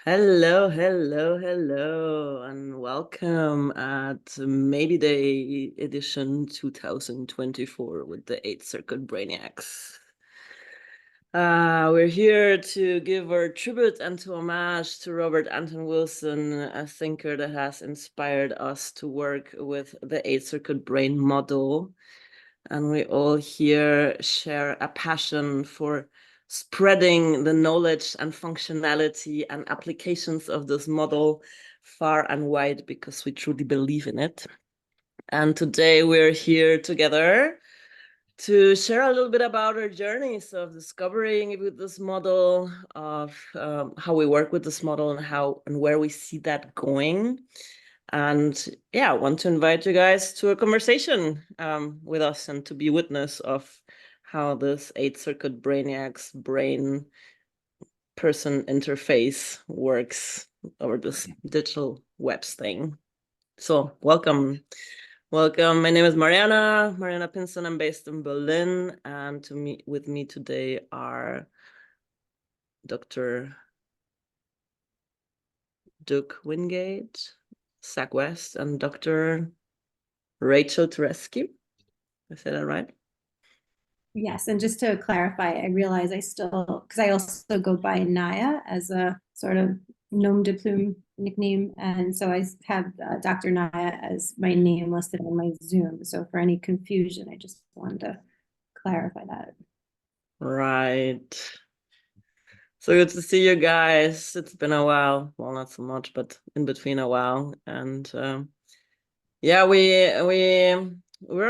Hello, hello, hello, and welcome at Maybe Day edition 2024 with the 8th Circuit Brainiacs. We're here to give our tribute and to homage to Robert Anton Wilson, a thinker that has inspired us to work with the 8th Circuit Brain model. And we all here share a passion for spreading the knowledge and functionality and applications of this model far and wide because we truly believe in it. And today we're here together to share a little bit about our journeys of discovering with this model, of how we work with this model and how and where we see that going. And yeah, I want to invite you guys to a conversation with us and to be witness of how this 8th Circuit Brainiacs brain person interface works over this digital webs thing. So welcome. Welcome. My name is Mariana Pinzon. I'm based in Berlin, and to meet with me today are Dr. Duke Wingate, Zach West, and Dr. Rachel Turetsky. I said that right? Yes, and just to clarify, I realize because I also go by Naya as a sort of nom de plume nickname, and so I have Dr. Naya as my name listed on my Zoom. So for any confusion, I just wanted to clarify that. Right. So good to see you guys. It's been a while. Well, not so much, but in between a while. And yeah, we're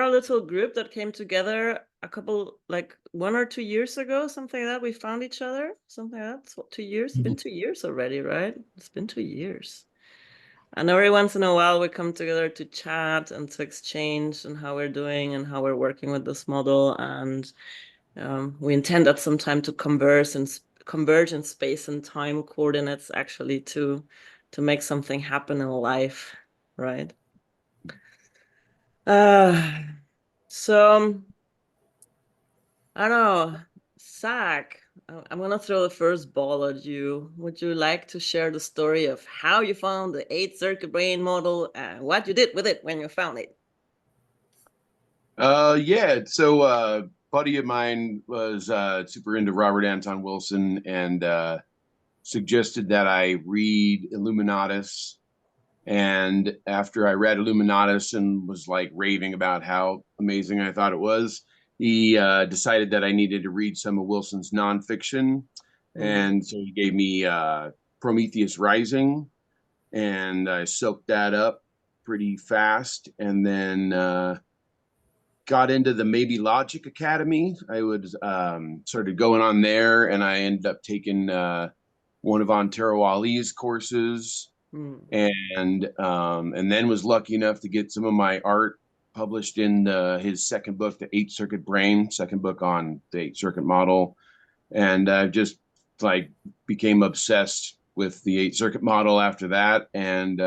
a little group that came together a couple, like 1 or 2 years ago, something like that. We found each other, something like that. It's what, 2 years? It's been 2 years already, right? It's been 2 years. And every once in a while, we come together to chat and to exchange and how we're doing and how we're working with this model. And we intend at some time to converge in space and time coordinates actually to make something happen in life, right? So I don't know, Zach, I'm gonna throw the first ball at you. Would you like to share the story of how you found the 8th Circuit Brain model and what you did with it when you found it? Yeah. So, buddy of mine was super into Robert Anton Wilson and suggested that I read Illuminatus. And after I read Illuminatus and was like raving about how amazing I thought it was, he decided that I needed to read some of Wilson's nonfiction. Mm. And so he gave me Prometheus Rising, and I soaked that up pretty fast. And then got into the Maybe Logic Academy. I was started going on there, and I ended up taking one of Antero Ali's courses, Mm. and then was lucky enough to get some of my art published in his second book, The 8th Circuit Brain, second book on the 8th Circuit model, and I just like became obsessed with the 8th Circuit model after that, and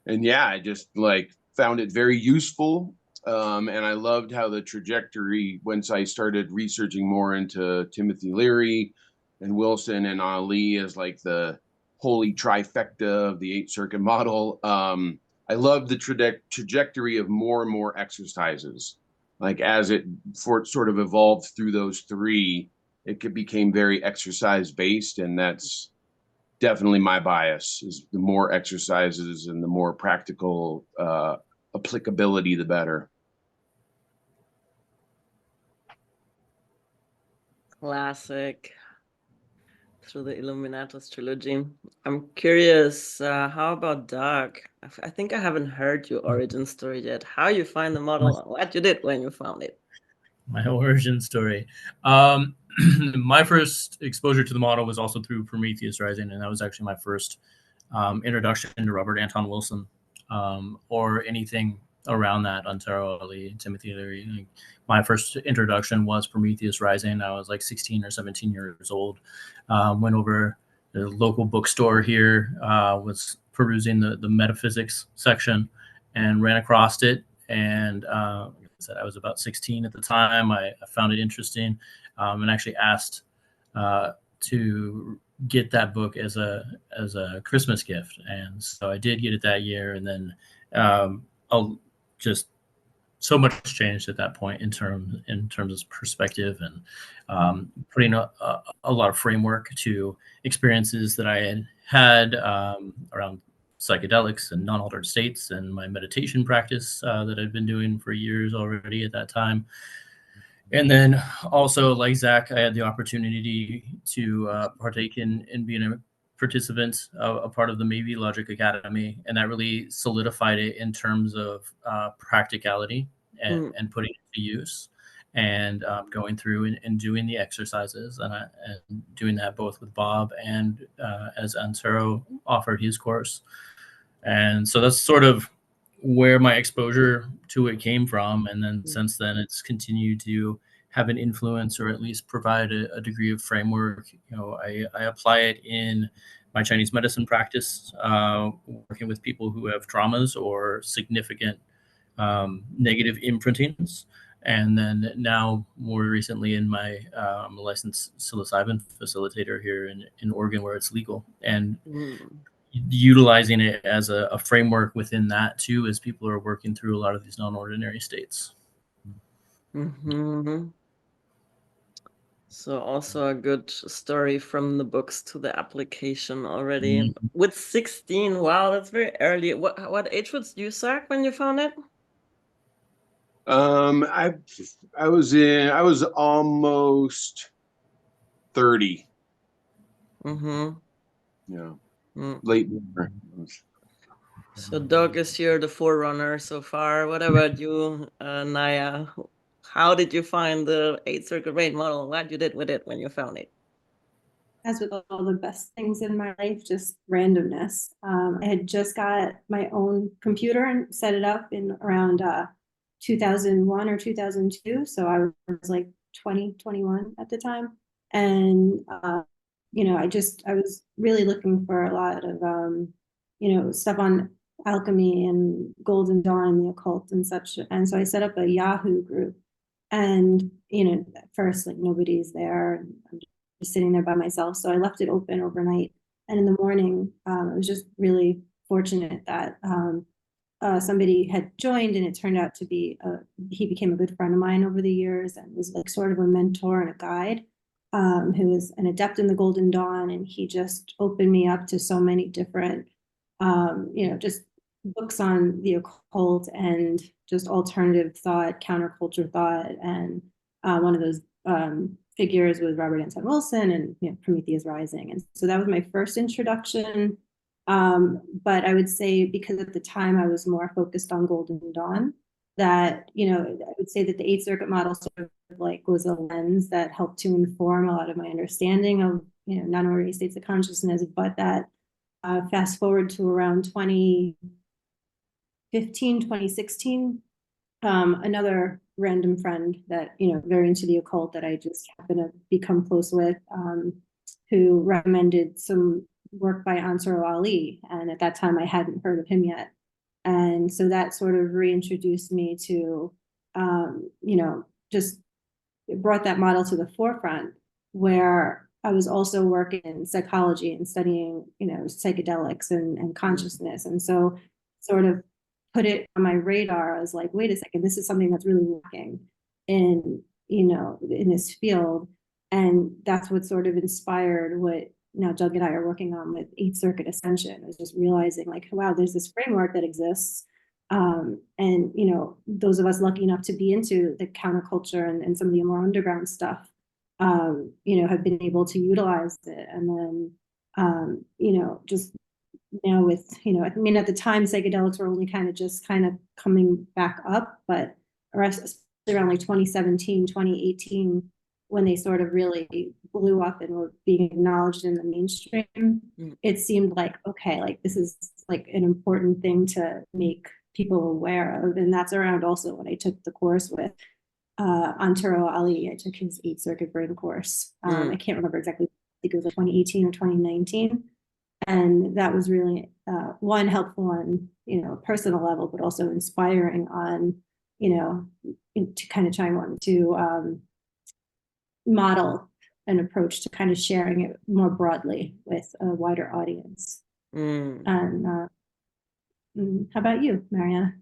yeah, I just like found it very useful. And I loved how the trajectory, once I started researching more into Timothy Leary and Wilson and Ali as like the holy trifecta of the 8th Circuit model. I loved the trajectory of more and more exercises. Like as it sort of evolved through those three, became very exercise based, and that's definitely my bias. Is the more exercises and the more practical applicability, the better. Classic. Through the Illuminatus trilogy. I'm curious, how about Doug? I think I haven't heard your origin story yet. How you find the My, model, what you did when you found it. my origin story. My first exposure to the model was also through Prometheus Rising, and that was actually my first introduction to Robert Anton Wilson, or anything around that, Antero Ali, Timothy Leary. Like, my first introduction was Prometheus Rising. I was like 16 or 17 years old. Went over the local bookstore here, was perusing the metaphysics section, and ran across it. And like I said, I was about 16 at the time. I found it interesting, and actually asked to get that book as a Christmas gift, and so I did get it that year. And then I'll just so much changed at that point in terms of perspective, and putting a lot of framework to experiences that I had around psychedelics and non-altered states, and my meditation practice that I'd been doing for years already at that time. And then also, like Zach, I had the opportunity to partake in being a participant, a part of the Maybe Logic Academy, and that really solidified it in terms of practicality and putting it to use, and going through and doing the exercises, and doing that both with Bob and as Antero offered his course. And so that's sort of where my exposure to it came from. And then since then, it's continued to have an influence, or at least provide a degree of framework. You know, I apply it in my Chinese medicine practice, working with people who have traumas or significant negative imprintings. And then now, more recently, in my licensed psilocybin facilitator here in Oregon, where it's legal, and utilizing it as a framework within that too, as people are working through a lot of these non-ordinary states. So also a good story from the books to the application already. With 16, wow, that's very early. What age was you, Zach, when you found it? I was almost 30. Yeah. Late bloomer. So Doug is here, the forerunner so far. What about you, Naya? How did you find the 8-circuit brain model? What you did with it when you found it? As with all the best things in my life, just randomness. I had just got my own computer and set it up in around 2001 or 2002. So I was like 20, 21 at the time. And, you know, I was really looking for a lot of, you know, stuff on alchemy and Golden Dawn and the occult and such. And so I set up a Yahoo group. And, you know, at first, like, nobody's there. I'm just sitting there by myself. So I left it open overnight. And in the morning, I was just really fortunate that somebody had joined, and it turned out to be, he became a good friend of mine over the years, and was like sort of a mentor and a guide, who was an adept in the Golden Dawn. And he just opened me up to so many different, you know, just books on the occult and just alternative thought, counterculture thought. And one of those figures was Robert Anton Wilson, and, you know, Prometheus Rising. And so that was my first introduction. But I would say, because at the time I was more focused on Golden Dawn, that, you know, I would say that the 8-circuit model sort of like was a lens that helped to inform a lot of my understanding of, you know, non-ordinary states of consciousness. But that fast forward to around 2015, 2016, another random friend that, you know, very into the occult, that I just happened to become close with, who recommended some work by Ansar Ali. And at that time I hadn't heard of him yet. And so that sort of reintroduced me to, you know, just brought that model to the forefront, where I was also working in psychology and studying, you know, psychedelics and consciousness. And so sort of put it on my radar. I was like, wait a second, this is something that's really lacking in, you know, in this field. And that's what sort of inspired what now Doug and I are working on with 8-circuit Ascension. I was just realizing, like, wow, there's this framework that exists. And, you know, those of us lucky enough to be into the counterculture and some of the more underground stuff, you know, have been able to utilize it. And then, you know, just now with, you know, I mean, at the time, psychedelics were only kind of coming back up, but especially around like 2017, 2018, when they sort of really blew up and were being acknowledged in the mainstream, it seemed like, okay, like this is like an important thing to make people aware of. And that's around also when I took the course with Antero Ali. I took his 8-circuit brain course. I can't remember exactly, I think it was like 2018 or 2019. And that was really, one, helpful on, you know, a personal level, but also inspiring on, you know, to kind of try to model an approach to kind of sharing it more broadly with a wider audience. And how about you, Mariana?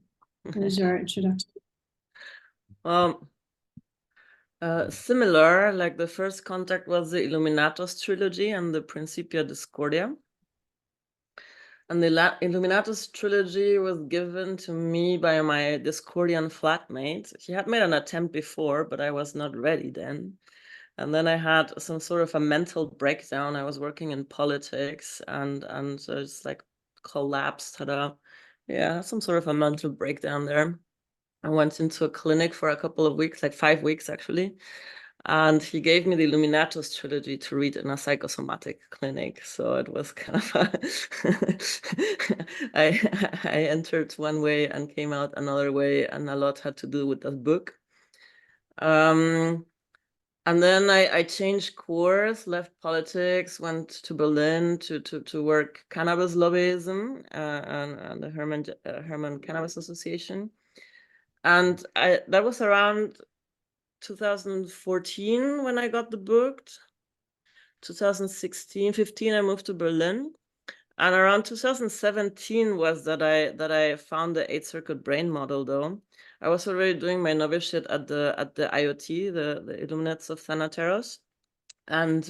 What was your introduction? Similar, like the first contact was the Illuminatus trilogy and the Principia Discordia. And the Illuminatus trilogy was given to me by my Discordian flatmate. He had made an attempt before, but I was not ready then. And then I had some sort of a mental breakdown. I was working in politics and just like collapsed, had some sort of a mental breakdown there. I went into a clinic for a couple of weeks, like 5 weeks actually. And he gave me the Illuminatus trilogy to read in a psychosomatic clinic. So it was kind of I entered one way and came out another way, and a lot had to do with that book. And then I changed course, left politics, went to Berlin to work cannabis lobbyism and the Herman Cannabis Association. And that was around 2014 when I got the book. 2016, 15, I moved to Berlin. And around 2017 was that I found the 8th circuit brain model though. I was already doing my novitiate at the IoT, the Illuminates of Thanateros. And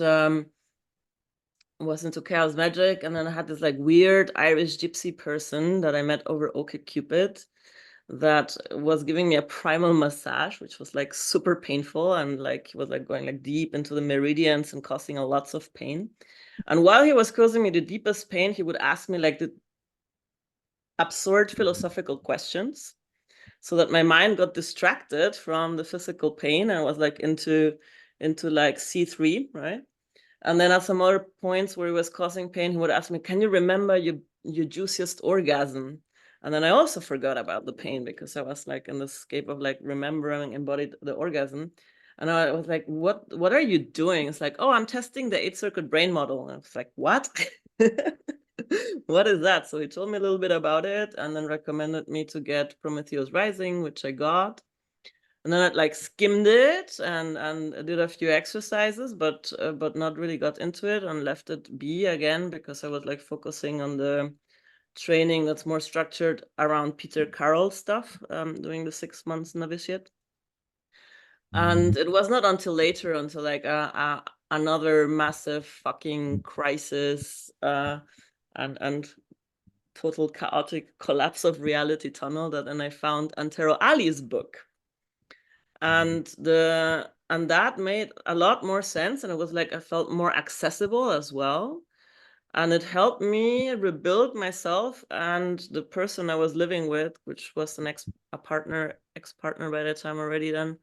was into chaos magic. And then I had this like weird Irish gypsy person that I met over OkCupid that was giving me a primal massage, which was like super painful, and like he was like going like deep into the meridians and causing a lots of pain. And while he was causing me the deepest pain, he would ask me like the absurd philosophical questions so that my mind got distracted from the physical pain and was like into like C3, right? And then at some other points where he was causing pain, he would ask me, can you remember your juiciest orgasm? And then I also forgot about the pain because I was like in the scape of like remembering embodied the orgasm. And I was like, what are you doing? It's like, oh, I'm testing the 8th circuit brain model. And I was like, what? What is that? So he told me a little bit about it and then recommended me to get Prometheus Rising, which I got. And then I like skimmed it and did a few exercises, but not really got into it and left it be again because I was like focusing on the training that's more structured around Peter Carroll stuff, doing the 6 months novitiate. And it was not until later, until like another massive fucking crisis and total chaotic collapse of reality tunnel that then I found Antero Ali's book. And that made a lot more sense, and it was like I felt more accessible as well. And it helped me rebuild myself and the person I was living with, which was an ex-partner by the time already then,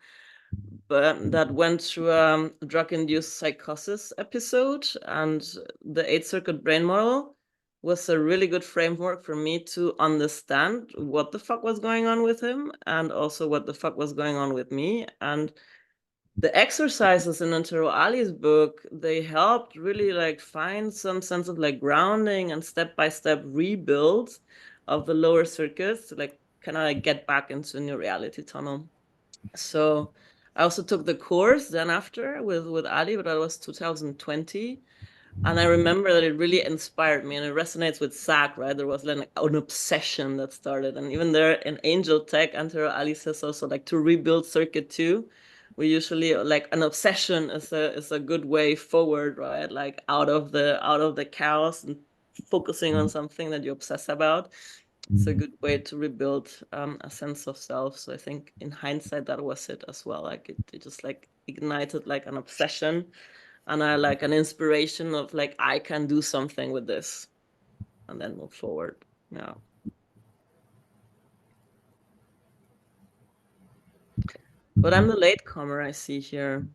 but that went through a drug-induced psychosis episode. And the 8th circuit brain model was a really good framework for me to understand what the fuck was going on with him and also what the fuck was going on with me. And the exercises in Antero Ali's book, they helped really like find some sense of like grounding and step-by-step rebuild of the lower circuits to like kind of like get back into a new reality tunnel. So I also took the course then after with Ali, but that was 2020. And I remember that it really inspired me, and it resonates with Zach, right? There was like an obsession that started. And even there in Angel Tech, Antero Ali says also like to rebuild Circuit 2, we usually like an obsession is a good way forward, right? Like out of the chaos and focusing on something that you obsess about. It's a good way to rebuild a sense of self. So I think in hindsight, that was it as well. Like it just like ignited like an obsession and I like an inspiration of like, I can do something with this and then move forward. Yeah. But I'm the latecomer I see here.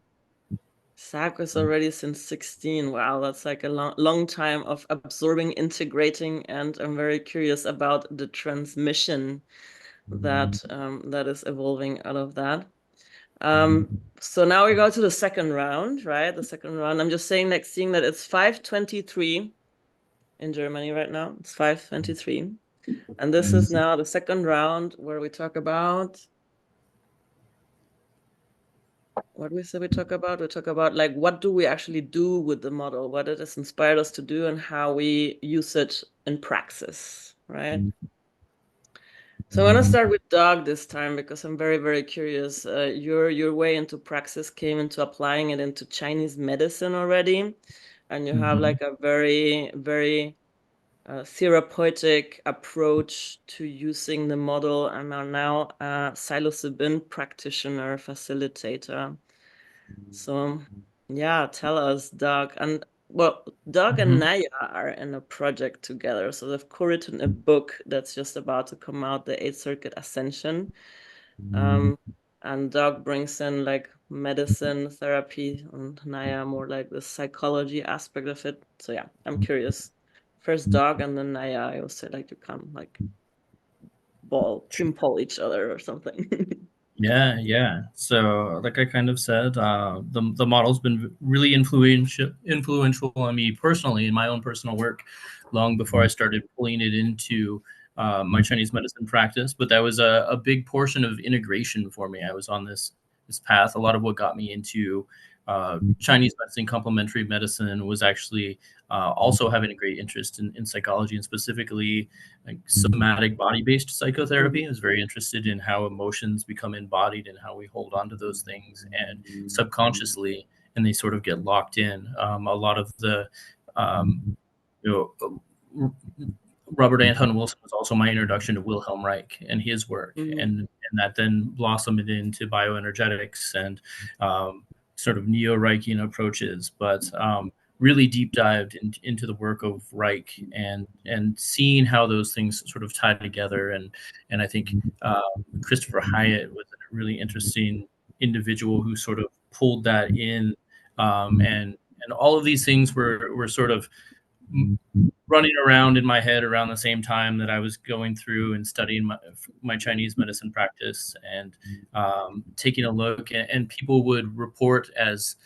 Zach was already since 16. Wow, that's like a long time of absorbing, integrating, and I'm very curious about the transmission that that is evolving out of that. So now we go to the second round, right? The second round. I'm just saying, like, seeing that it's 5:23 in Germany right now. It's 5:23, and this is now the second round where we talk about what we say we talk about? We talk about like what do we actually do with the model, what it has inspired us to do, and how we use it in praxis, right? So I want to start with Doug this time because I'm very, very curious. Your way into praxis came into applying it into Chinese medicine already, and you have like a very, very therapeutic approach to using the model, and are now a psilocybin practitioner facilitator. So yeah, tell us, Doug. And well, Doug and Naya are in a project together. So they've co-written a book that's just about to come out, the Eighth Circuit Ascension. And Doug brings in like medicine, therapy, and Naya more like the psychology aspect of it. So yeah, I'm curious. First Doug and then Naya, I always say like to come like team ball each other or something. Yeah. So, like I kind of said, the model's been really influential on me personally in my own personal work, long before I started pulling it into my Chinese medicine practice. But that was a big portion of integration for me. I was on this path. A lot of what got me into Chinese medicine, complementary medicine, was actually also having a great interest in psychology, and specifically like somatic body-based psychotherapy. I was very interested in how emotions become embodied and how we hold on to those things and subconsciously, and they sort of get locked in. A lot of the you know Robert Anton Wilson was also my introduction to Wilhelm Reich and his work, and that then blossomed into bioenergetics and sort of neo-Reichian approaches, but really deep dived into the work of Reich and seeing how those things sort of tied together. And I think Christopher Hyatt was a really interesting individual who sort of pulled that in, and all of these things were sort of running around in my head around the same time that I was going through and studying my Chinese medicine practice, and taking a look, and people would report as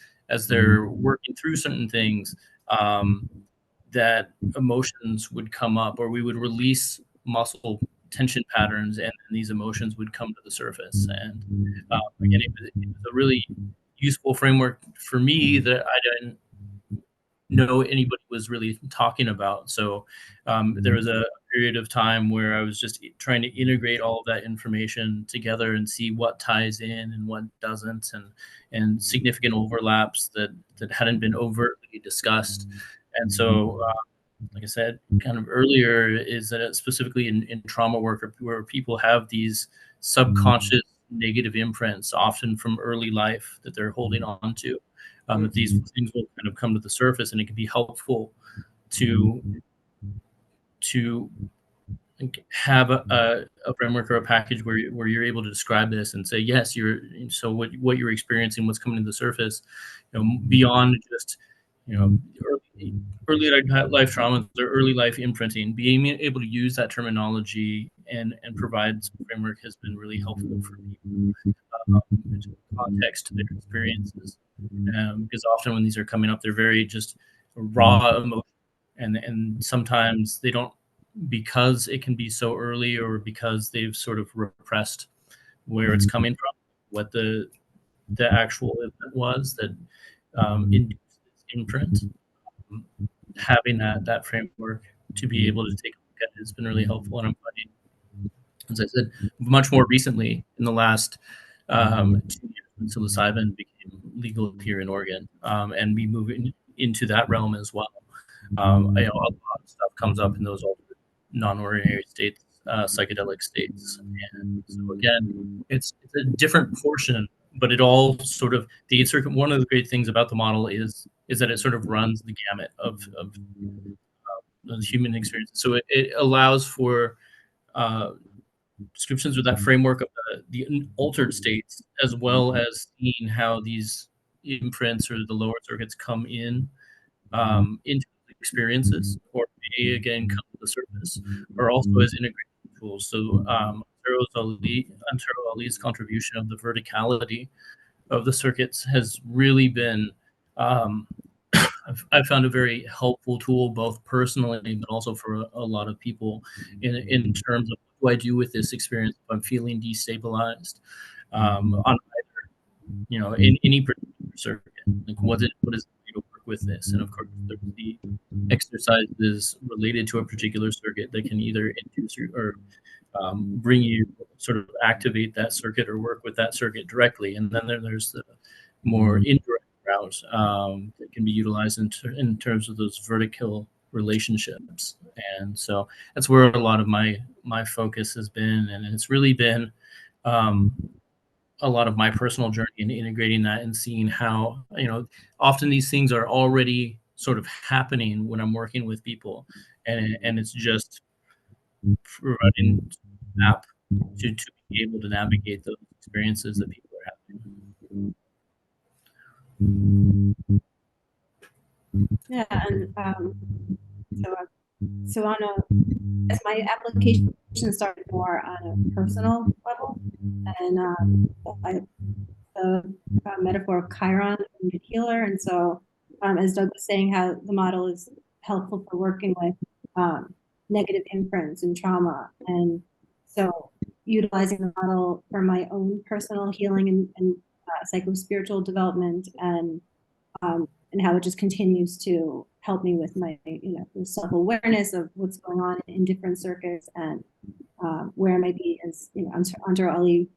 they're working through certain things, that emotions would come up, or we would release muscle tension patterns, and these emotions would come to the surface. And again, it was a really useful framework for me that I didn't know anybody was really talking about. So there was a period of time where I was just trying to integrate all of that information together and see what ties in and what doesn't, and significant overlaps that hadn't been overtly discussed. And so, like I said kind of earlier, is that specifically in trauma work, where people have these subconscious negative imprints, often from early life, that they're holding on to. That these things will kind of come to the surface, and it can be helpful to have a framework or a package where you're able to describe this and say, yes, so what you're experiencing, what's coming to the surface, beyond just early life traumas or early life imprinting. Being able to use that terminology and provide some framework has been really helpful for people, into context to their experiences, because often when these are coming up, they're very just raw emotion, and sometimes they don't, because it can be so early, or because they've sort of repressed where it's coming from, what the actual event was that induced this imprint. Having that framework to be able to take a look at it has been really helpful. And I'm finding, as I said, much more recently, in the last 2 years, when psilocybin became legal here in Oregon, and we move into that realm as well. I know a lot of stuff comes up in those older non-ordinary states, psychedelic states, and so again, it's a different portion, but it all sort of, the Eighth Circuit. One of the great things about the model is that it sort of runs the gamut of the human experience. So it allows for descriptions with that framework of the altered states, as well as seeing how these imprints or the lower circuits come in into experiences, or may again come to the surface, or also as integration tools. So Antero Ali's contribution of the verticality of the circuits has really been, I've found a very helpful tool, both personally, but also for a lot of people, in terms of what do I do with this experience if I'm feeling destabilized, on you know, in any particular circuit. Like, what is the way to work with this? And of course, there's the exercises related to a particular circuit that can either induce or bring you sort of activate that circuit or work with that circuit directly. And then there's the more indirect route that can be utilized in terms of those vertical relationships. And so that's where a lot of my focus has been, and it's really been a lot of my personal journey in integrating that and seeing how, you know, often these things are already sort of happening when I'm working with people, and it's just providing an app to be able to navigate those experiences that people are having. Yeah, and so on as my application started more on a personal level, and the metaphor of Chiron and the healer, and so as Doug was saying, how the model is helpful for working with negative imprints and trauma, and so utilizing the model for my own personal healing and psycho-spiritual development, and how it just continues to help me with my, you know, self-awareness of what's going on in different circuits, and where I might be, as you know, Andra Ali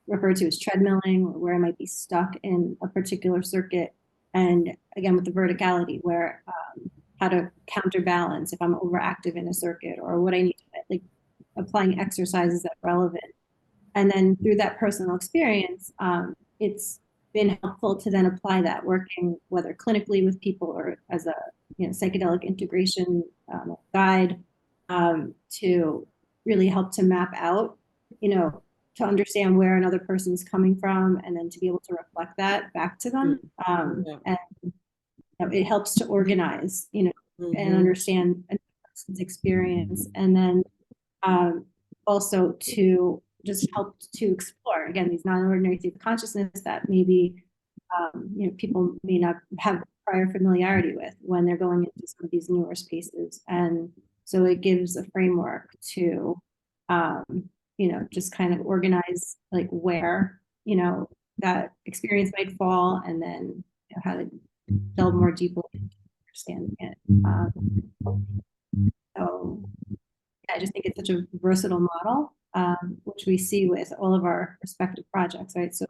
referred to as treadmilling, or where I might be stuck in a particular circuit. And again, with the verticality, where how to counterbalance if I'm overactive in a circuit, or what I need to, like, applying exercises that are relevant. And then through that personal experience, it's been helpful to then apply that, working whether clinically with people or as a, you know, psychedelic integration guide, to really help to map out, you know, to understand where another person's coming from, and then to be able to reflect that back to them. And you know, it helps to organize, you know, and understand a person's experience, and then also to just help to explore, again, these non-ordinary states of consciousness that maybe you know, people may not have prior familiarity with when they're going into some of these newer spaces. And so it gives a framework to you know, just kind of organize, like, where, you know, that experience might fall, and then, you know, how to delve more deeply into understanding it. So yeah, I just think it's such a versatile model, which we see with all of our respective projects, right? So,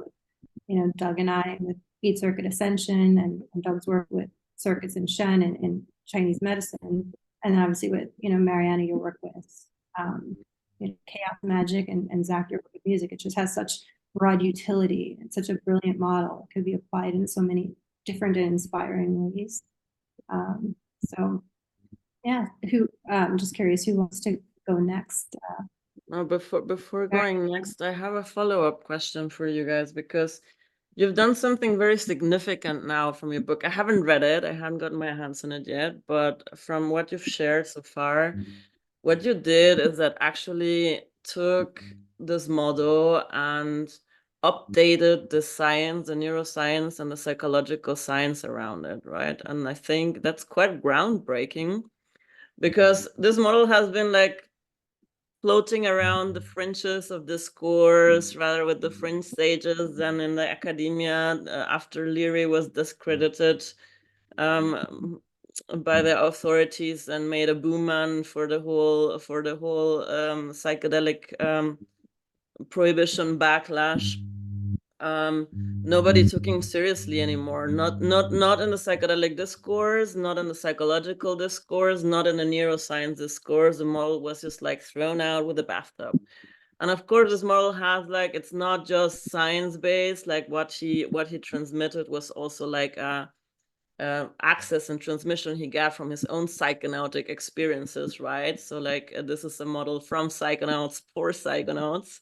you know, Doug and I with 8 Circuit Ascension, and Doug's work with circuits in Shen and Chinese medicine, and then obviously with, you know, Mariana, your work with you know, chaos magic, and Zach, your work with music. It just has such broad utility and such a brilliant model. It could be applied in so many different and inspiring ways. So yeah, I'm just curious who wants to go next. No, before going next, I have a follow-up question for you guys, because you've done something very significant now from your book. I haven't read it, I haven't gotten my hands on it yet, but from what you've shared so far, what you did is that actually took this model and updated the science, the neuroscience, and the psychological science around it, right? And I think that's quite groundbreaking, because this model has been like floating around the fringes of discourse, rather with the fringe sages than in the academia, after Leary was discredited by the authorities and made a boogeyman for the whole psychedelic prohibition backlash. Nobody took him seriously anymore. Not in the psychedelic discourse, not in the psychological discourse, not in the neuroscience discourse. The model was just like thrown out with a bathtub. And of course, this model has, like, it's not just science-based. Like, what he transmitted was also like access and transmission he got from his own psychonautic experiences, right? So like this is a model from psychonauts for psychonauts.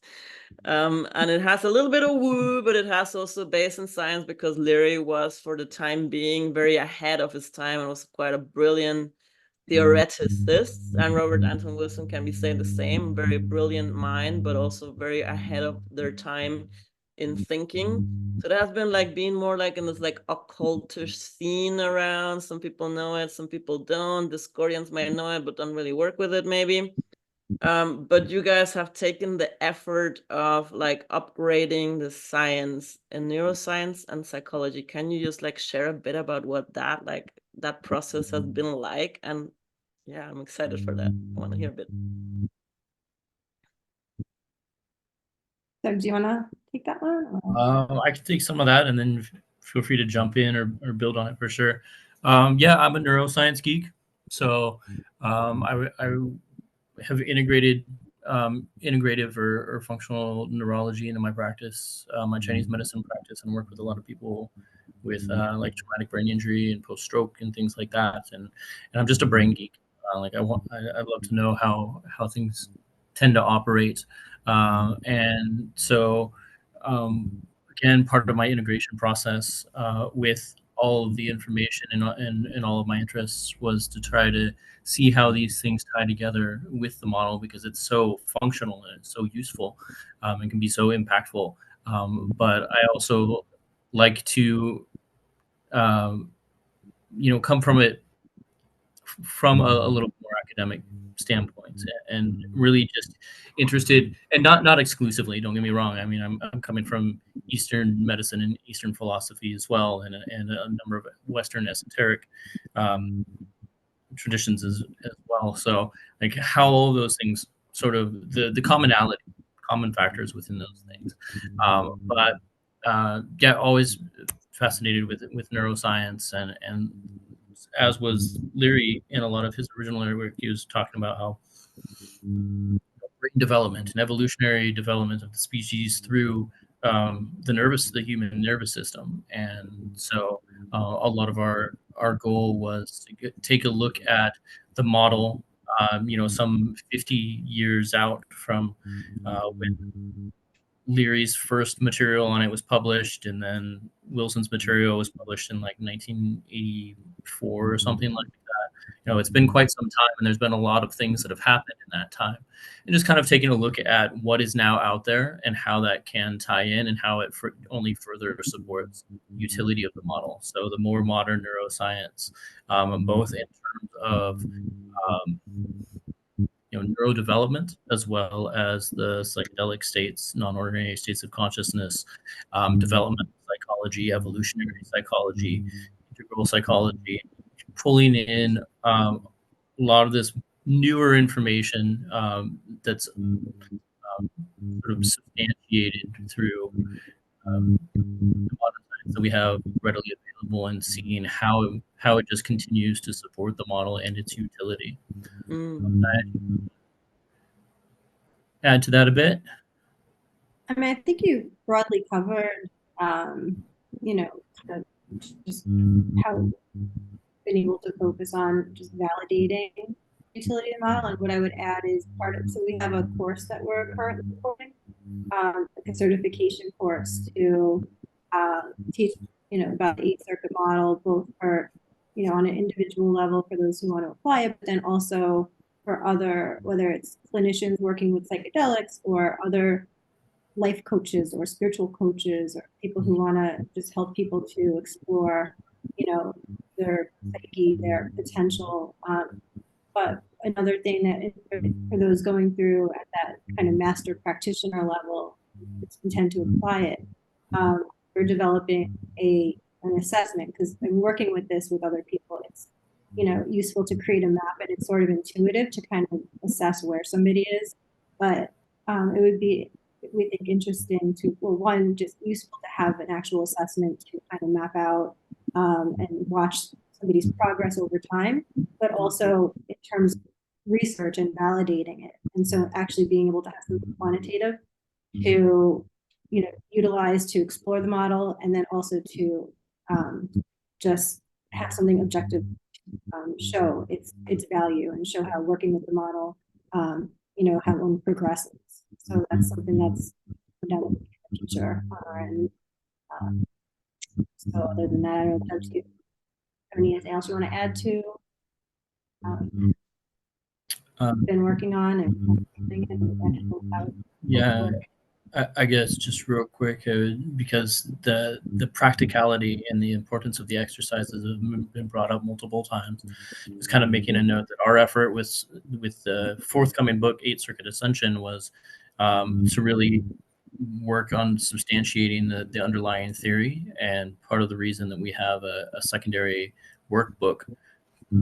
And it has a little bit of woo, but it has also base in science, because Leary was, for the time being, very ahead of his time and was quite a brilliant theoreticist. And Robert Anton Wilson can be saying the same, very brilliant mind, but also very ahead of their time in thinking. So there has been like being more like in this like occultish scene around. Some people know it, some people don't. Discordians might know it, but don't really work with it maybe. But you guys have taken the effort of like upgrading the science in neuroscience and psychology. Can you just like share a bit about what that process has been like? And yeah, I'm excited for that. I want to hear a bit. So do you want to take that one? I can take some of that, and then feel free to jump in or build on it for sure. Yeah, I'm a neuroscience geek, so I have integrated integrative or functional neurology into my practice, my Chinese medicine practice, and work with a lot of people with like traumatic brain injury and post-stroke and things like that. And I'm just a brain geek. Like I love to know how things tend to operate. And so again, part of my integration process with all of the information and all of my interests was to try to see how these things tie together with the model, because it's so functional and it's so useful and can be so impactful. But I also like to, come from it from a little more academic standpoint, and really just interested, and not exclusively, don't get me wrong. I mean, I'm coming from Eastern medicine and Eastern philosophy as well, and a number of Western esoteric traditions as well. So like how all those things sort of the common factors within those things. But yeah, always fascinated with neuroscience, and as was Leary in a lot of his original work, he was talking about how brain development and evolutionary development of the species through the human nervous system. And so a lot of our goal was to take a look at the model, some 50 years out from when Leary's first material on it was published, and then Wilson's material was published in like 1984 or something like that. It's been quite some time, and there's been a lot of things that have happened in that time. And just kind of taking a look at what is now out there and how that can tie in, and how it only further supports utility of the model. So the more modern neuroscience, both in terms of neurodevelopment, as well as the psychedelic states, non-ordinary states of consciousness, developmental psychology, evolutionary psychology, integral psychology, pulling in a lot of this newer information that's sort of substantiated through the modern science that we have readily available, and seeing how it just continues to support the model and its utility. Add to that a bit? I mean, I think you broadly covered, kind of just how been able to focus on just validating utility of the model. And what I would add is so we have a course that we're currently supporting, like a certification course to teach, about the 8-circuit model, both for, on an individual level for those who want to apply it, but then also for other, whether it's clinicians working with psychedelics or other life coaches or spiritual coaches or people who want to just help people to explore, their psyche, their potential. But another thing that for those going through at that kind of master practitioner level, intend to apply it, we're developing an assessment, because I'm working with this with other people. It's useful to create a map, and it's sort of intuitive to kind of assess where somebody is. But it would be, we think, interesting to, well, one, just useful to have an actual assessment to kind of map out and watch somebody's progress over time, but also in terms of research and validating it. And so actually being able to have something quantitative to, utilize to explore the model, and then also to just have something objective show its value, and show how working with the model, how one progresses. So that's something that's down in the future. And so other than that, I don't know if you have anything else you want to add to been working on and Yeah. I guess just real quick, because the practicality and the importance of the exercises have been brought up multiple times. Just kind of making a note that our effort with the forthcoming book, Eighth Circuit Ascension, was to really work on substantiating the underlying theory. And part of the reason that we have a secondary workbook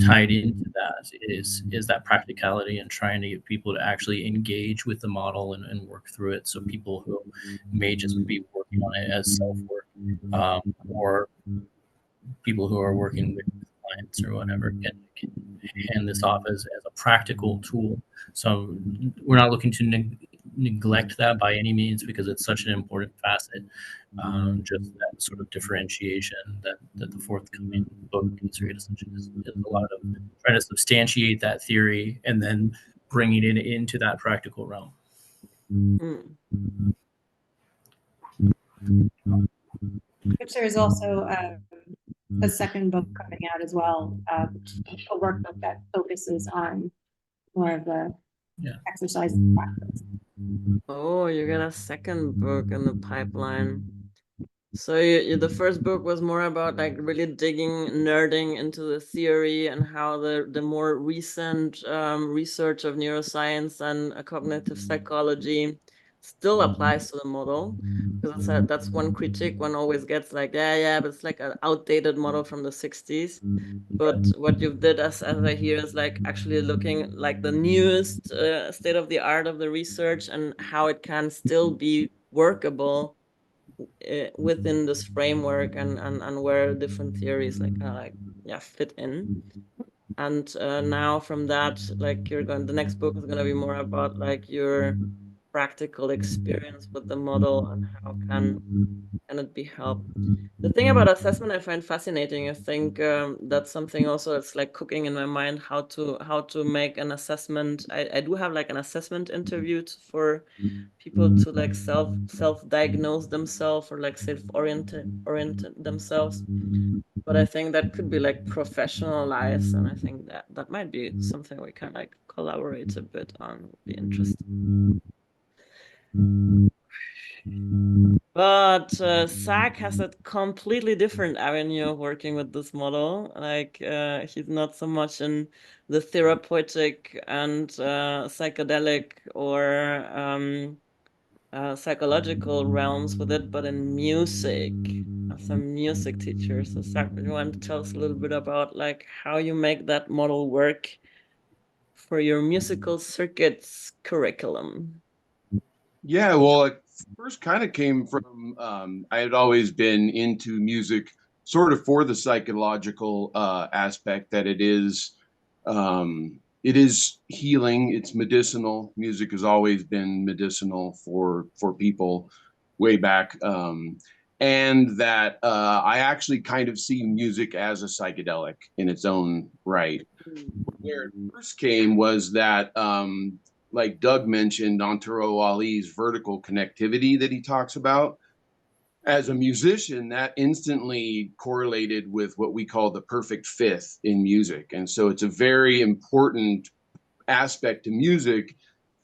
tied into that is that practicality and trying to get people to actually engage with the model and work through it. So people who may just be working on it as self-work, or people who are working with clients or whatever can hand this off as a practical tool. So we're not looking to neglect that by any means, because it's such an important facet. Just that sort of differentiation that the forthcoming book, Circa Ascension, is a lot of trying to substantiate that theory and then bringing it into that practical realm. Which there is also a second book coming out as well, a workbook that focuses on more of the exercise practice. Oh, you got a second book in the pipeline. So the first book was more about like really nerding into the theory and how the more recent research of neuroscience and cognitive psychology still applies to the model. Because that's one critique one always gets, like, yeah, but it's like an outdated model from the 60s. But what you did, as I hear, is like actually looking like the newest state of the art of the research and how it can still be workable within this framework, and where different theories like fit in. And now from that, like, the next book is going to be more about like your practical experience with the model and how can it be helped. The thing about assessment I find fascinating. I think that's something also that's like cooking in my mind, how to make an assessment. I do have like an assessment interview for people to like self-diagnose themselves, or like self-oriented themselves. But I think that could be like professionalized, and I think that might be something we can like collaborate a bit on. Would be interesting. But Zach has a completely different avenue of working with this model. Like he's not so much in the therapeutic and psychedelic or psychological realms with it, but in music, as a music teacher. So Zach, you want to tell us a little bit about like how you make that model work for your musical circuits curriculum? Yeah, well, it first kind of came from I had always been into music sort of for the psychological aspect that it is healing, it's medicinal. Music has always been medicinal for people way back. And that I actually kind of see music as a psychedelic in its own right. Where it first came was that like Doug mentioned, Antero Ali's vertical connectivity that he talks about. As a musician, that instantly correlated with what we call the perfect fifth in music. And so it's a very important aspect to music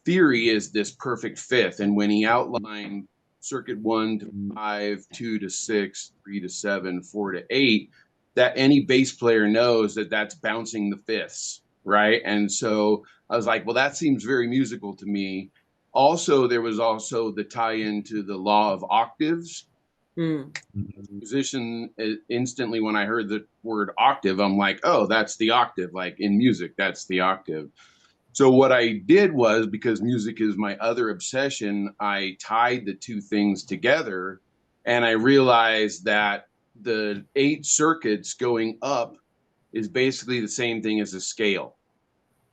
theory, is this perfect fifth. And when he outlined circuit 1 to 5, 2 to 6, 3 to 7, 4 to 8, that any bass player knows that that's bouncing the fifths, right? And so I was like, well, that seems very musical to me. Also, there was also the tie-in to the law of octaves. Musician, instantly when I heard the word octave, I'm like, oh, that's the octave. Like in music, that's the octave. So what I did was, because music is my other obsession, I tied the two things together, and I realized that the 8 circuits going up is basically the same thing as a scale.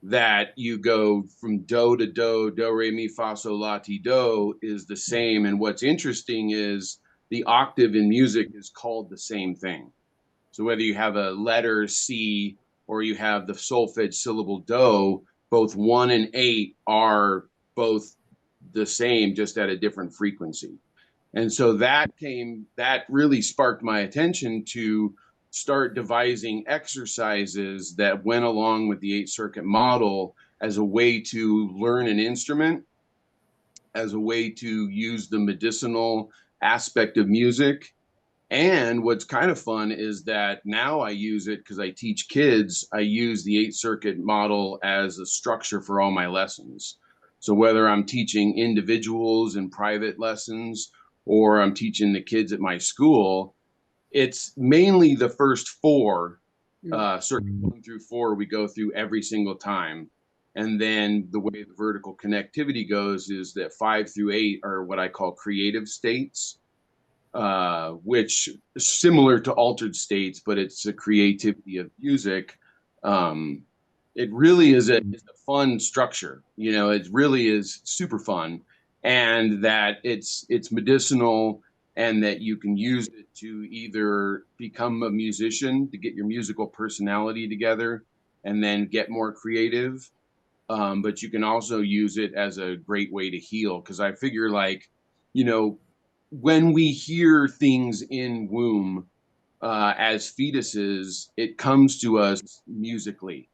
That you go from do to do, do, re, mi, fa, sol, la, ti, do is the same. And what's interesting is the octave in music is called the same thing. So whether you have a letter C or you have the solfege syllable do, both 1 and 8 are both the same, just at a different frequency. And so that really sparked my attention to start devising exercises that went along with the 8 circuit model as a way to learn an instrument as a way to use the medicinal aspect of music. And what's kind of fun is that now I use it because I teach kids. I use the 8 circuit model as a structure for all my lessons. So whether I'm teaching individuals in private lessons or I'm teaching the kids at my school, it's mainly the first 4 circuit 1 through 4 we go through every single time. And then the way the vertical connectivity goes is that 5 through 8 are what I call creative states, which is similar to altered states, but it's the creativity of music. It really is a fun structure. You know, it really is super fun, and that it's medicinal, and that you can use it to either become a musician, to get your musical personality together and then get more creative. But you can also use it as a great way to heal. Because I figure, like, you know, when we hear things in womb as fetuses, it comes to us musically.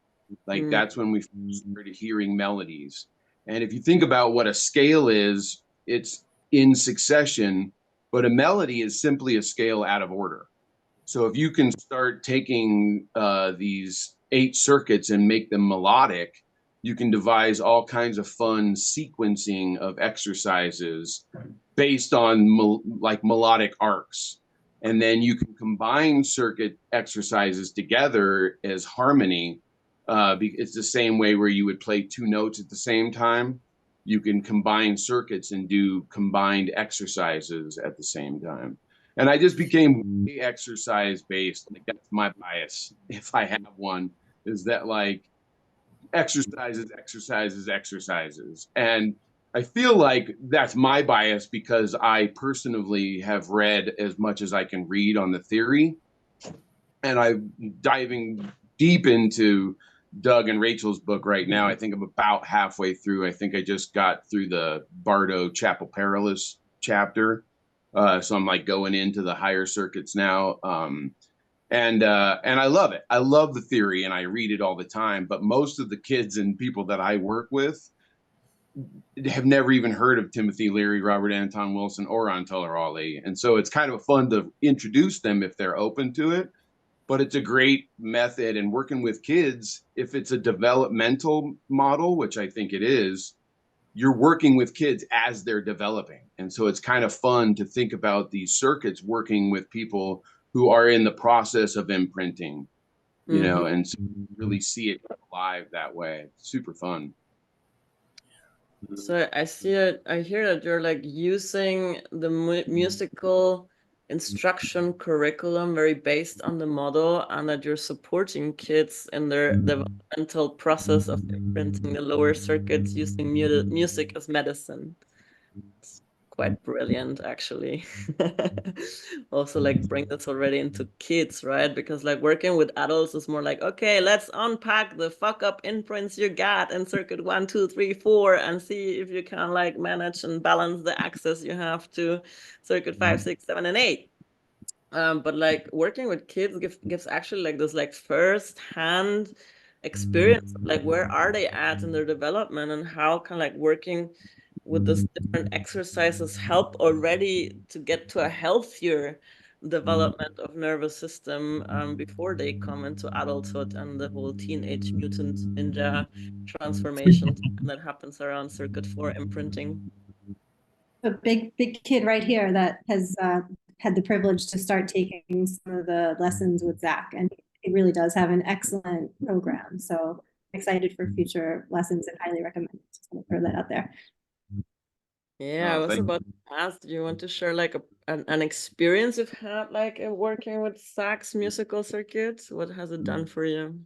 Like that's when we started hearing melodies. And if you think about what a scale is, it's in succession, but a melody is simply a scale out of order. So if you can start taking these 8 circuits and make them melodic, you can devise all kinds of fun sequencing of exercises based on like melodic arcs. And then you can combine circuit exercises together as harmony. It's the same way where you would play 2 notes at the same time. You can combine circuits and do combined exercises at the same time. And I just became exercise based. Like that's my bias, if I have one, is that like exercises. And I feel like that's my bias because I personally have read as much as I can read on the theory. And I'm diving deep into Doug and Rachel's book right now. I think I'm about halfway through. I think I just got through the Bardo Chapel Perilous chapter. So I'm like going into the higher circuits now. And I love it. I love the theory and I read it all the time. But most of the kids and people that I work with have never even heard of Timothy Leary, Robert Anton Wilson, or Antullah Ali. And so it's kind of fun to introduce them if they're open to it. But it's a great method. And working with kids, if it's a developmental model, which I think it is, you're working with kids as they're developing. And so it's kind of fun to think about these circuits working with people who are in the process of imprinting, you know, and so really see it live that way. It's super fun. So I hear that you're like using the musical instruction curriculum very based on the model, and that you're supporting kids in their developmental process of imprinting the lower circuits using music as medicine. It's quite brilliant, actually. Also, like bring this already into kids, right? Because like working with adults is more like, okay, let's unpack the fuck up imprints you got in circuit 1, 2, 3, 4 and see if you can like manage and balance the access you have to circuit 5, 6, 7, and 8. But like working with kids gives actually like this like first-hand experience of like where are they at in their development, and how can like working with these different exercises help already to get to a healthier development of nervous system before they come into adulthood and the whole teenage mutant ninja transformation that happens around circuit 4 imprinting. A big kid right here that has had the privilege to start taking some of the lessons with Zach, and he really does have an excellent program. So excited for future lessons and highly recommend it. Just want to throw that out there. Yeah, I was about to ask, do you want to share like an experience you've had like working with Zach's musical circuits? What has it done for you?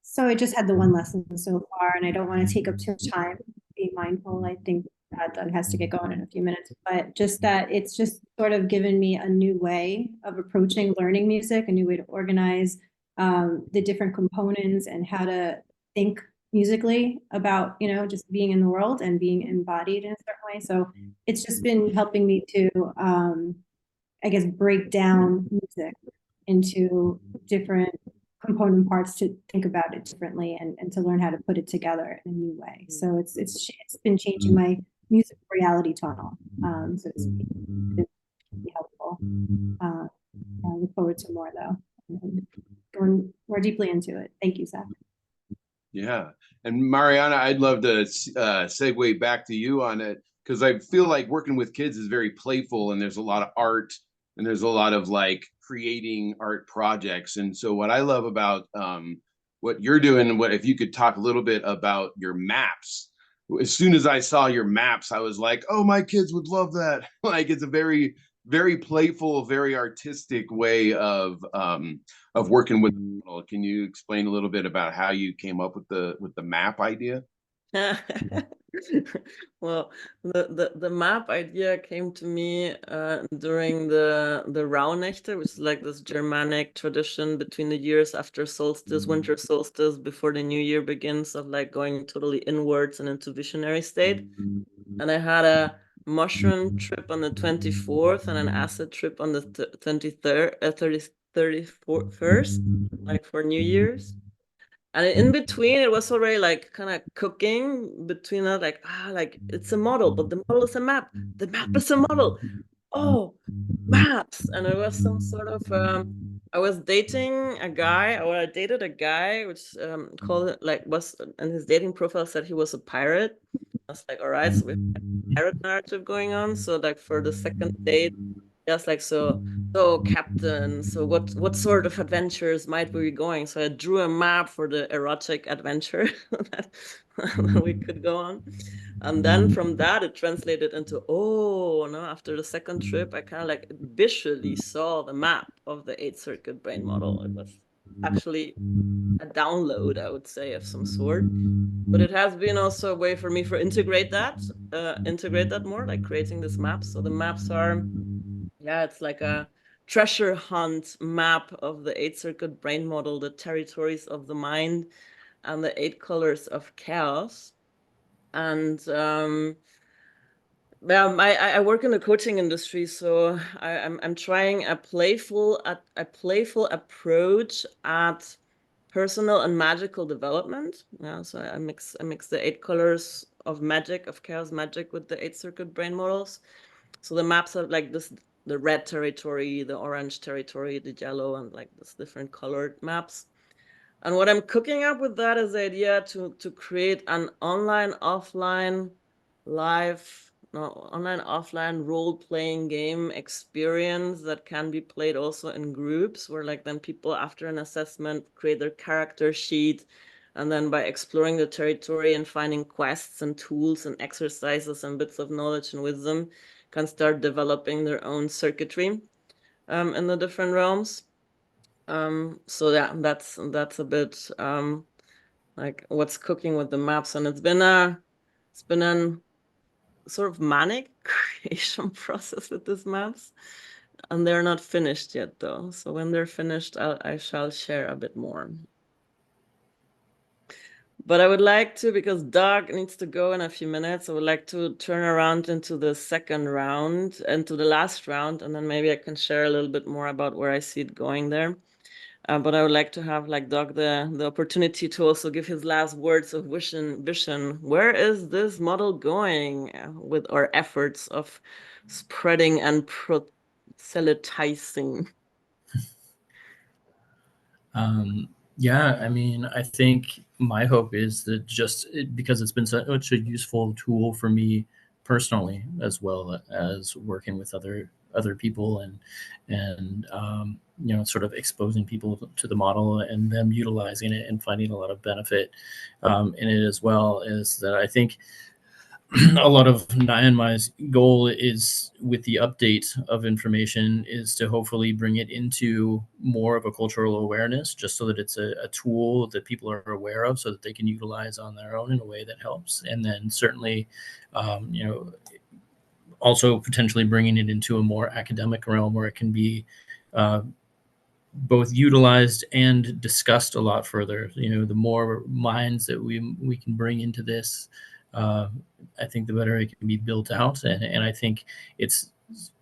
So I just had the one lesson so far, and I don't want to take up too much time. Be mindful. I think Doug has to get going in a few minutes, but just that it's just sort of given me a new way of approaching learning music, a new way to organize the different components and how to think musically about, you know, just being in the world and being embodied in a certain way. So it's just been helping me to, I guess, break down music into different component parts, to think about it differently and to learn how to put it together in a new way. So it's been changing my music reality tunnel, so to speak. It's really helpful. I look forward to more though, and going more deeply into it. Thank you, Zach. Yeah. And Mariana, I'd love to segue back to you on it, because I feel like working with kids is very playful, and there's a lot of art, and there's a lot of like creating art projects. And so what I love about what you're doing, and what if you could talk a little bit about your maps. As soon as I saw your maps, I was like, oh, my kids would love that. Like, it's a very, very playful, very artistic way of working with the model. Can you explain a little bit about how you came up with the map idea? Well, the map idea came to me during the Rauhnächte, which is like this Germanic tradition between the years after solstice, winter solstice, before the new year begins, of like going totally inwards and into visionary state. And I had a mushroom trip on the 24th and an acid trip on the 23rd, 31st, like for New Year's. And in between, it was already like kind of cooking between that, like it's a model, but the model is a map. The map is a model. Oh, maps. And it was some sort of, I was dating a guy, or I dated a guy, which called it like was, and his dating profile said he was a pirate. I was like, all right, so we have a pirate narrative going on. So like for the second date, just like, so captain, so what sort of adventures might we be going? So I drew a map for the erotic adventure that we could go on. And then from that, it translated into, oh, no, after the second trip, I kind of like visually saw the map of the 8-circuit brain model. It was actually a download, I would say, of some sort. But it has been also a way for me for integrate that more, like creating this map. So the maps are, yeah, it's like a treasure hunt map of the 8-circuit brain model, the territories of the mind, and the 8 colors of chaos. And yeah, I work in the coaching industry, so I'm trying a playful approach at personal and magical development. Yeah, so I mix the 8 colors of magic, of chaos magic, with the 8-circuit brain models. So the maps are like this: the red territory, the orange territory, the yellow, and like this different colored maps. And what I'm cooking up with that is the idea to create an online offline role-playing game experience that can be played also in groups, where like then people after an assessment create their character sheet, and then by exploring the territory and finding quests and tools and exercises and bits of knowledge and wisdom, can start developing their own circuitry in the different realms. So yeah, that's a bit like what's cooking with the maps. And it's been a sort of manic creation process with these maps, and they're not finished yet though. So when they're finished, I shall share a bit more. But I would like to, because Doug needs to go in a few minutes, I would like to turn around into the second round, into the last round, and then maybe I can share a little bit more about where I see it going there. But I would like to have like Doug the opportunity to also give his last words of vision. Where is this model going with our efforts of spreading and proselytizing? Yeah, I mean, I think my hope is that because it's been such a useful tool for me personally, as well as working with other people, and sort of exposing people to the model and them utilizing it and finding a lot of benefit in it, as well, is that I think a lot of Naya and my goal is, with the update of information, is to hopefully bring it into more of a cultural awareness, just so that it's a tool that people are aware of, so that they can utilize on their own in a way that helps. And then certainly, also potentially bringing it into a more academic realm, where it can be both utilized and discussed a lot further. The more minds that we can bring into this, I think the better it can be built out. And I think it's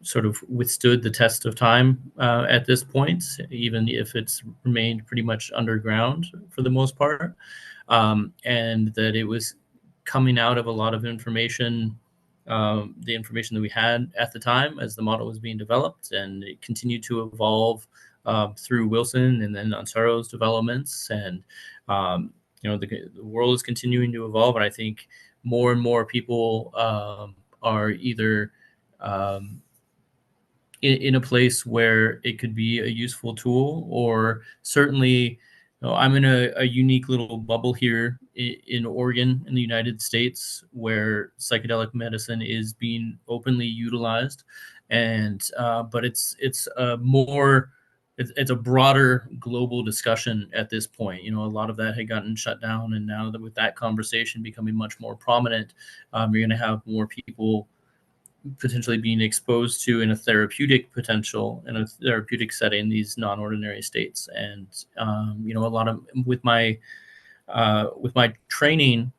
sort of withstood the test of time at this point, even if it's remained pretty much underground for the most part. And that it was coming out of a lot of information the information that we had at the time as the model was being developed, and it continued to evolve through Wilson and then Ansaro's developments. And the world is continuing to evolve, and I think more and more people are either in a place where it could be a useful tool, or certainly, I'm in a unique little bubble here in Oregon in the United States, where psychedelic medicine is being openly utilized, and but it's a broader global discussion at this point. A lot of that had gotten shut down, and now that with that conversation becoming much more prominent, you're going to have more people potentially being exposed to in a therapeutic setting these non-ordinary states. And a lot of with my training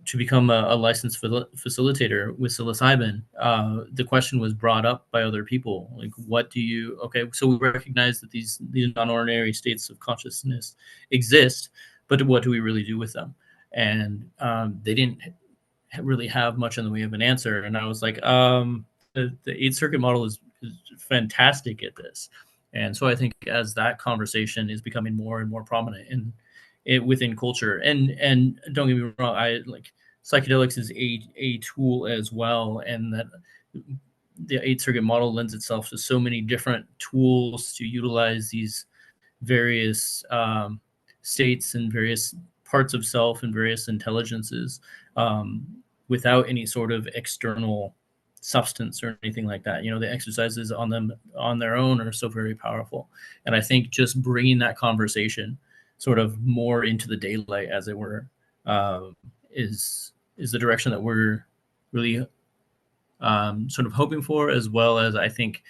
to become a licensed facilitator with psilocybin, the question was brought up by other people, like, so we recognize that these non-ordinary states of consciousness exist, but what do we really do with them? And they didn't really have much in the way of an answer. And I was like, the 8th Circuit model is fantastic at this. And so I think as that conversation is becoming more and more prominent within culture, and don't get me wrong, psychedelics is a tool as well, and that the 8th Circuit model lends itself to so many different tools to utilize these various states and various parts of self and various intelligences without any sort of external substance or anything like that. The exercises on their own are so very powerful. And I think just bringing that conversation sort of more into the daylight, as it were, is the direction that we're really sort of hoping for, as well as I think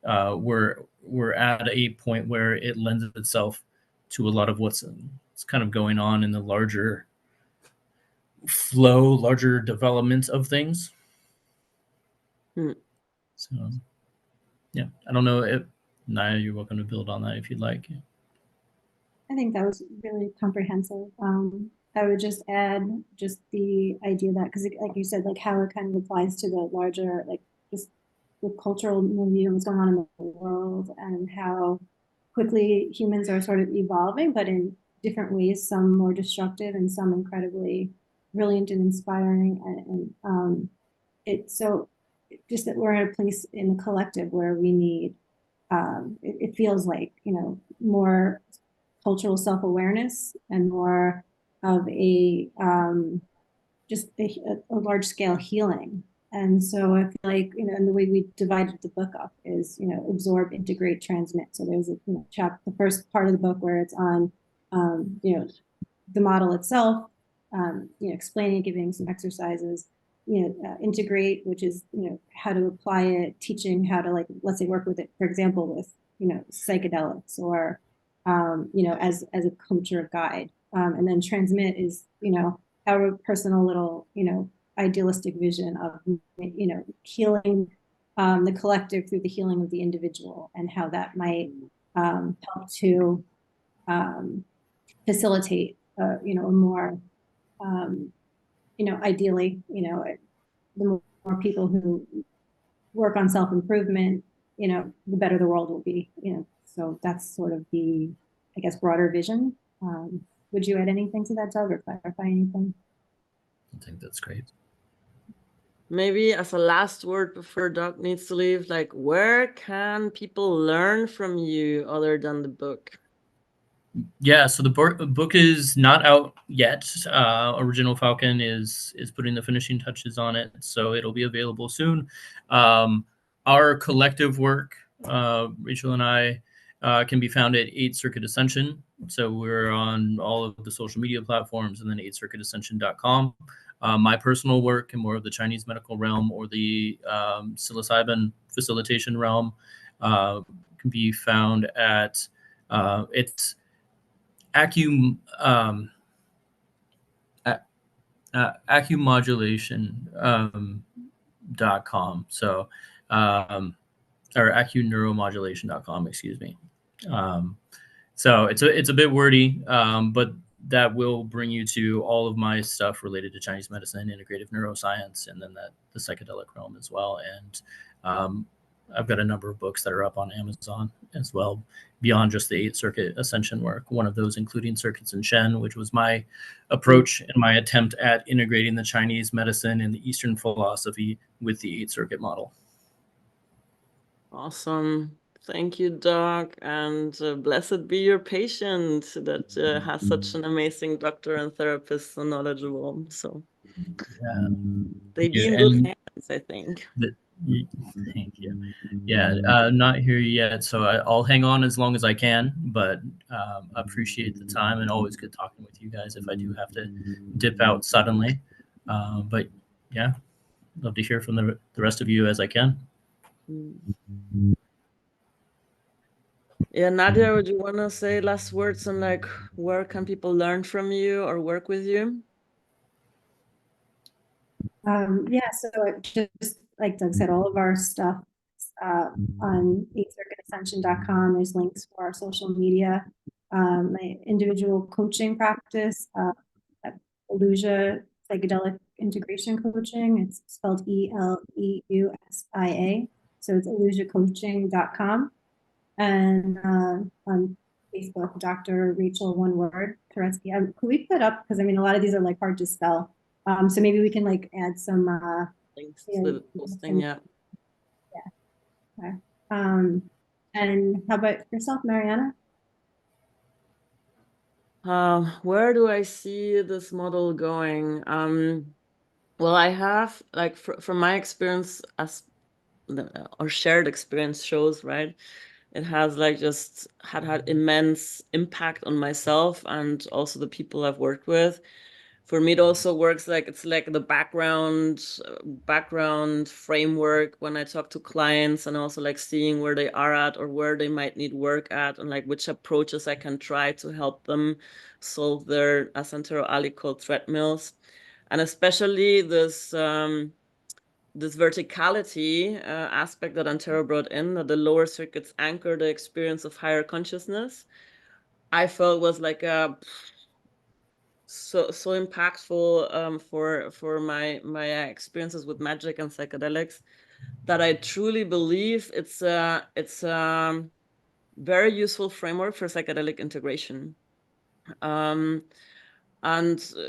we're at a point where it lends itself to a lot of what's kind of going on in the larger development of things. So yeah, I don't know if Naya, you're welcome to build on that if you'd like. I think that was really comprehensive. I would just add just the idea that, because like you said, like how it kind of applies to the larger, like just the cultural milieu, what's going on in the world, and how quickly humans are sort of evolving, but in different ways, some more destructive and some incredibly brilliant and inspiring. And it's so just that we're at a place in the collective where we need, it feels like, more cultural self-awareness and more of a just a large scale healing. And so I feel like, and the way we divided the book up is, absorb, integrate, transmit. So there's a the first part of the book where it's on, the model itself, explaining, giving some exercises, integrate, which is, how to apply it, teaching how to, like, let's say work with it, for example, with, psychedelics, or, as a coach or a guide. And then transmit is, our personal little, idealistic vision of, healing the collective through the healing of the individual, and how that might help to facilitate, a more, ideally, the more people who work on self-improvement, the better the world will be, so that's sort of the, I guess, broader vision. Would you add anything to that, Doug, or clarify anything? I think that's great. Maybe as a last word before Doug needs to leave, like, where can people learn from you other than the book? Yeah, so the book is not out yet. Original Falcon is putting the finishing touches on it, so it'll be available soon. Our collective work, Rachel and I, can be found at 8 Circuit Ascension. So we're on all of the social media platforms, and then 8circuitascension.com. My personal work in more of the Chinese medical realm or the psilocybin facilitation realm can be found at it's acumodulation.com. So or acuneuromodulation.com, excuse me. So it's a bit wordy, but that will bring you to all of my stuff related to Chinese medicine, integrative neuroscience, and then the psychedelic realm as well. And I've got a number of books that are up on Amazon as well, beyond just the 8 circuit Ascension work. One of those including Circuits in Shen, which was my approach and my attempt at integrating the Chinese medicine and the Eastern philosophy with the 8 circuit model. Awesome. Thank you, Doc. And blessed be your patient that has such an amazing doctor and therapist, so knowledgeable. So Yeah. they be Yeah, in good and hands, I think. thank you. Yeah, not here yet, so I'll hang on as long as I can, but appreciate the time and always good talking with you guys if I do have to dip out suddenly. But yeah, love to hear from the rest of you as I can. Yeah, Nadia, would you want to say last words on like where can people learn from you or work with you? Yeah, so just like Doug said, all of our stuff on 8circuitascension.com. There's links for our social media. My individual coaching practice, Elusia Psychedelic Integration Coaching. It's spelled ELEUSIA. So it's elusiacoaching.com. And on Facebook, Dr. Rachel, one word, Turetsky. Could we put up, because I mean, a lot of these are like hard to spell. So maybe we can like add some links to the posting, yeah. Okay. And how about yourself, Mariana? Where do I see this model going? Well, I have like from my experience as or shared experience shows, right? It has like just had immense impact on myself and also the people I've worked with. For me, it also works like it's like the background framework when I talk to clients, and also like seeing where they are at or where they might need work at, and like which approaches I can try to help them solve their, as Antero Ali called, treadmills. And especially this verticality aspect that Antero brought in, that the lower circuits anchor the experience of higher consciousness, I felt was like a so impactful for my experiences with magic and psychedelics, that I truly believe it's a very useful framework for psychedelic integration. And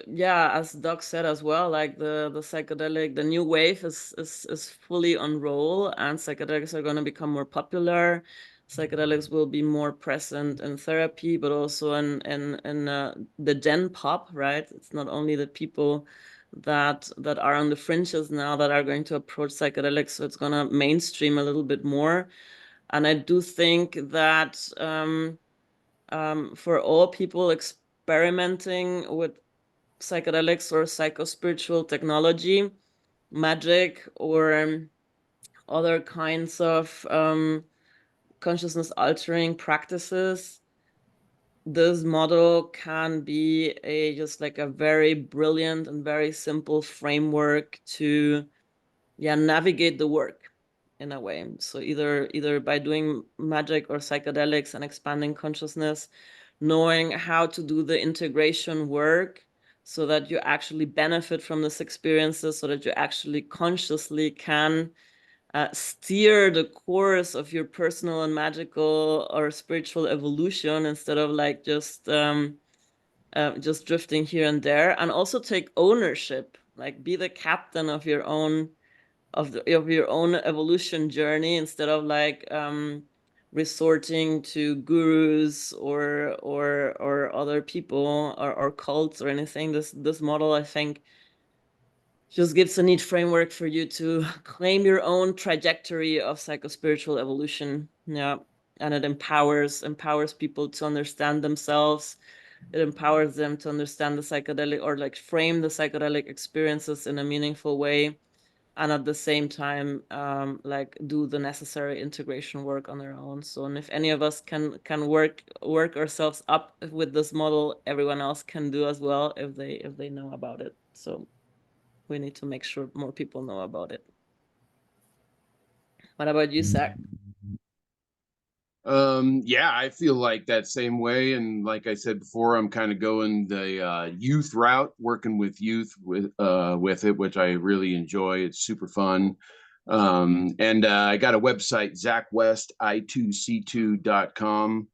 yeah, as Doc said as well, like the psychedelic, the new wave is fully on roll, and psychedelics are going to become more popular. Psychedelics will be more present in therapy, but also in the Gen Pop, right? It's not only the people that are on the fringes now that are going to approach psychedelics, so it's going to mainstream a little bit more. And I do think that for all people experimenting with psychedelics or psychospiritual technology, magic, or other kinds of consciousness altering practices, this model can be just like a very brilliant and very simple framework to navigate the work in a way. So either by doing magic or psychedelics and expanding consciousness, knowing how to do the integration work so that you actually benefit from this experiences, so that you actually consciously can steer the course of your personal and magical or spiritual evolution, instead of like just drifting here and there, and also take ownership, like be the captain of your own evolution journey, instead of like resorting to gurus or other people or cults or anything. This model, I think, just gives a neat framework for you to claim your own trajectory of psychospiritual evolution. Yeah. And it empowers people to understand themselves. It empowers them to understand the psychedelic, or like frame the psychedelic experiences in a meaningful way, and at the same time like do the necessary integration work on their own. So, and if any of us can work ourselves up with this model, everyone else can do as well if they know about it. So we need to make sure more people know about it. What about you, Zach? Yeah, I feel like that same way. And like I said before, I'm kind of going the youth route, working with youth with it, which I really enjoy. It's super fun. And I got a website, ZachWestI2C2.com.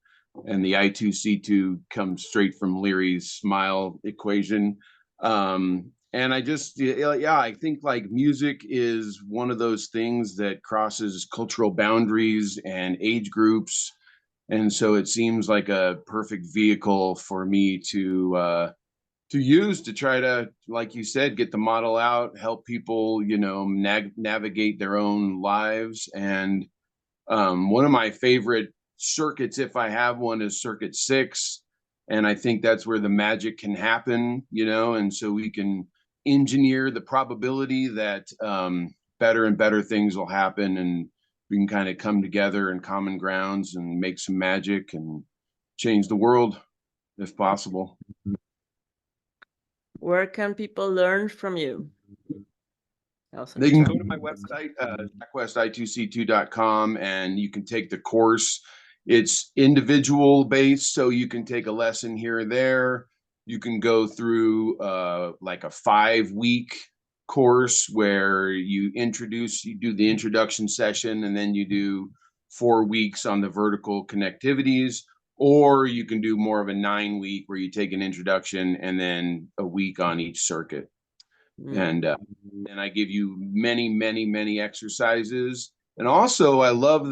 And the I2C2 comes straight from Leary's smile equation. And I just, yeah, I think like music is one of those things that crosses cultural boundaries and age groups. And so it seems like a perfect vehicle for me to use to try to, like you said, get the model out, help people, you know, navigate their own lives. And one of my favorite circuits, if I have one, is Circuit 6. And I think that's where the magic can happen, you know, and so we can engineer the probability that better and better things will happen, and we can kind of come together in common grounds and make some magic and change the world if possible. Where can people learn from you? They can go to my website, ZachWestI2C2.com, and you can take the course. It's individual based, so you can take a lesson here or there. You can go through like a 5-week course where you do the introduction session, and then you do 4 weeks on the vertical connectivities, or you can do more of a 9-week where you take an introduction and then a week on each circuit. And I give you many exercises. And also I love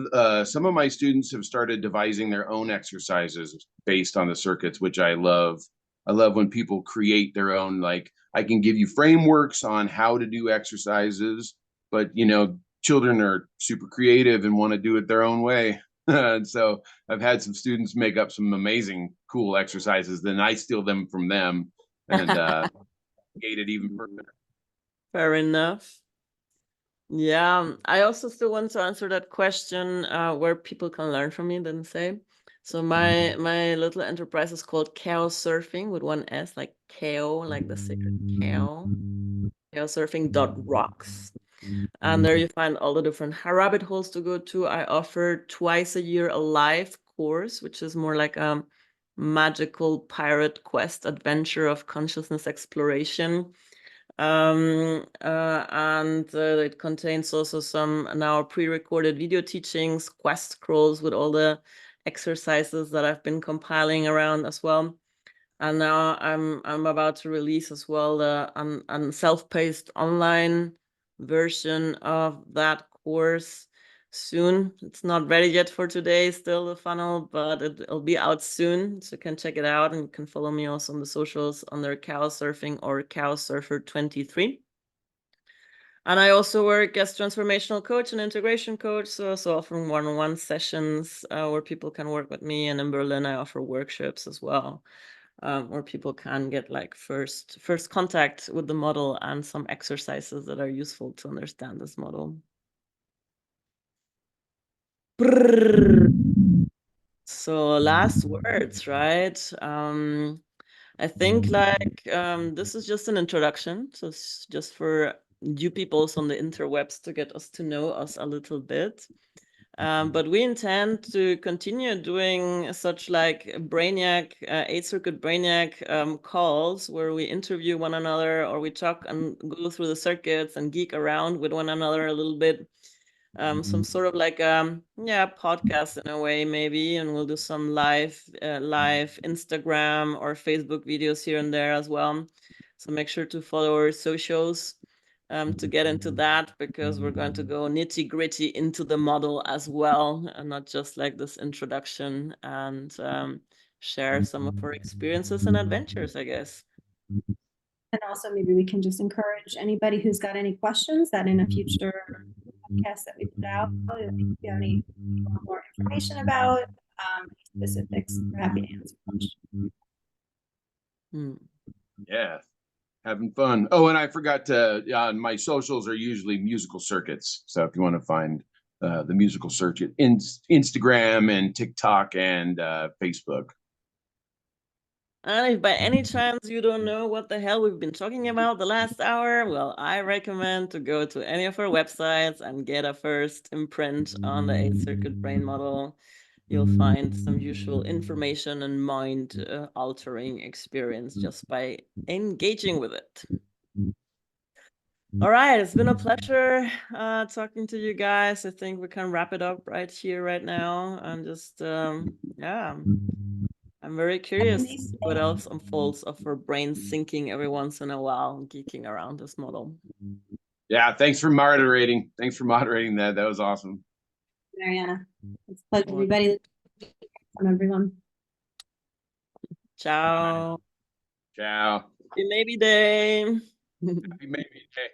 some of my students have started devising their own exercises based on the circuits, which I love. I love when people create their own, like I can give you frameworks on how to do exercises, but you know, children are super creative and want to do it their own way. And so I've had some students make up some amazing cool exercises, then I steal them from them and create it even further. Fair enough. Yeah, I also still want to answer that question where people can learn from me, didn't say. So my little enterprise is called Chaos Surfing with one S, like KO, like the sacred cow. Chaossurfing.rocks. And there you find all the different rabbit holes to go to. I offer twice a year a live course, which is more like a magical pirate quest adventure of consciousness exploration. And it contains also some now pre-recorded video teachings, quest scrolls with all the exercises that I've been compiling around as well. And now I'm about to release as well the self-paced online version of that course soon. It's not ready yet for today, still the funnel, but it'll be out soon. So you can check it out, and you can follow me also on the socials under Chaos Surfing or Chaos Surfer 23. And I also work as transformational coach and integration coach, so offering one-on-one sessions where people can work with me. And in Berlin, I offer workshops as well, where people can get like first contact with the model and some exercises that are useful to understand this model. So last words, right? I think like this is just an introduction. So it's just for you peoples on the interwebs to get us to know us a little bit. But we intend to continue doing such like Brainiac, 8-circuit Brainiac calls where we interview one another, or we talk and go through the circuits and geek around with one another a little bit. Some sort of like podcast in a way maybe, and we'll do some live Instagram or Facebook videos here and there as well. So make sure to follow our socials to get into that, because we're going to go nitty-gritty into the model as well, and not just like this introduction, and share some of our experiences and adventures, I guess. And also maybe we can just encourage anybody who's got any questions that in a future podcast that we put out, if you have any more information about specifics, we're happy to answer questions. Yeah, having fun. Oh, and I forgot to, my socials are usually musical circuits. So if you want to find the musical circuit, Instagram and TikTok and Facebook. And if by any chance you don't know what the hell we've been talking about the last hour, well, I recommend to go to any of our websites and get a first imprint on the 8-circuit brain model. you'll find some useful information and mind altering experience just by engaging with it. All right, it's been a pleasure talking to you guys. I think we can wrap it up right here, right now. And just, yeah, I'm very curious what else unfolds of our brains thinking every once in a while, geeking around this model. Yeah, thanks for moderating. Thanks for moderating that. That was awesome. Mariana. It's a pleasure, everybody. From everyone. Ciao. Ciao. Happy Maybe Day. Happy Maybe Day.